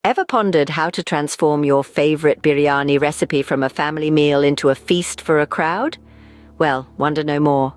Ever pondered how to transform your favorite biryani recipe from a family meal into a feast for a crowd? Well, wonder no more.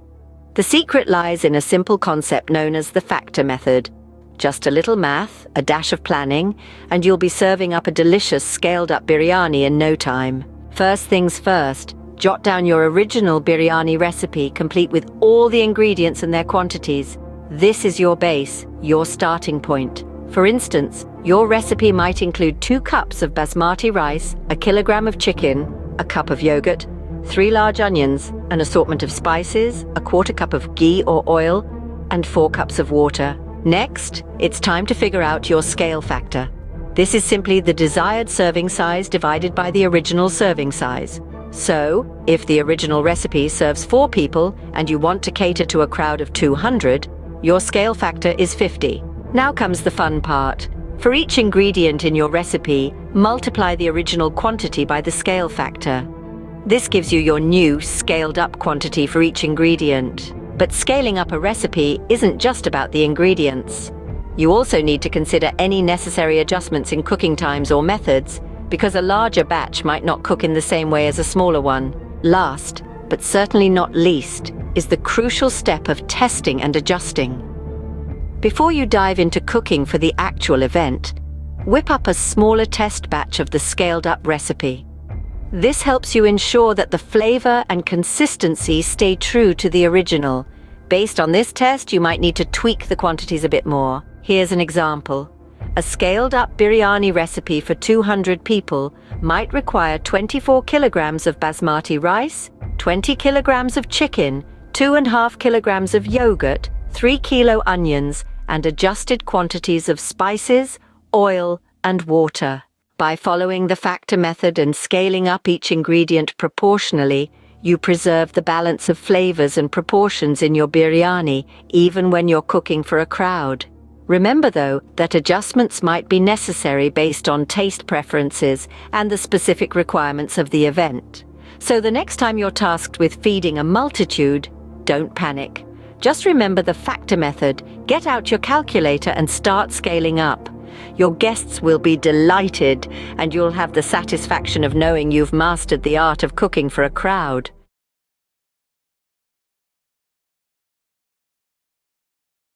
The secret lies in a simple concept known as the factor method. Just a little math, a dash of planning, and you'll be serving up a delicious scaled-up biryani in no time. First things first, jot down your original biryani recipe, complete with all the ingredients and their quantities. This is your base, your starting point. For instance, your recipe might include 2 cups of basmati rice, a kilogram of chicken, a cup of yogurt, 3 large onions, an assortment of spices, a 1/4 cup of ghee or oil, and 4 cups of water. Next, it's time to figure out your scale factor. This is simply the desired serving size divided by the original serving size. So, if the original recipe serves 4 people and you want to cater to a crowd of 200, your scale factor is 50. Now comes the fun part. For each ingredient in your recipe, multiply the original quantity by the scale factor. This gives you your new scaled-up quantity for each ingredient. But scaling up a recipe isn't just about the ingredients. You also need to consider any necessary adjustments in cooking times or methods, because a larger batch might not cook in the same way as a smaller one. Last, but certainly not least, is the crucial step of testing and adjusting. Before you dive into cooking for the actual event, whip up a smaller test batch of the scaled-up recipe. This helps you ensure that the flavor and consistency stay true to the original. Based on this test, you might need to tweak the quantities a bit more. Here's an example. A scaled-up biryani recipe for 200 people might require 24 kilograms of basmati rice, 20 kilograms of chicken, 2.5 kilograms of yogurt, 3 kilo onions, and adjusted quantities of spices, oil, and water. By following the factor method and scaling up each ingredient proportionally, you preserve the balance of flavors and proportions in your biryani, even when you're cooking for a crowd. Remember, though, that adjustments might be necessary based on taste preferences and the specific requirements of the event. So the next time you're tasked with feeding a multitude, don't panic. Just remember the factor method, get out your calculator and start scaling up. Your guests will be delighted, and you'll have the satisfaction of knowing you've mastered the art of cooking for a crowd.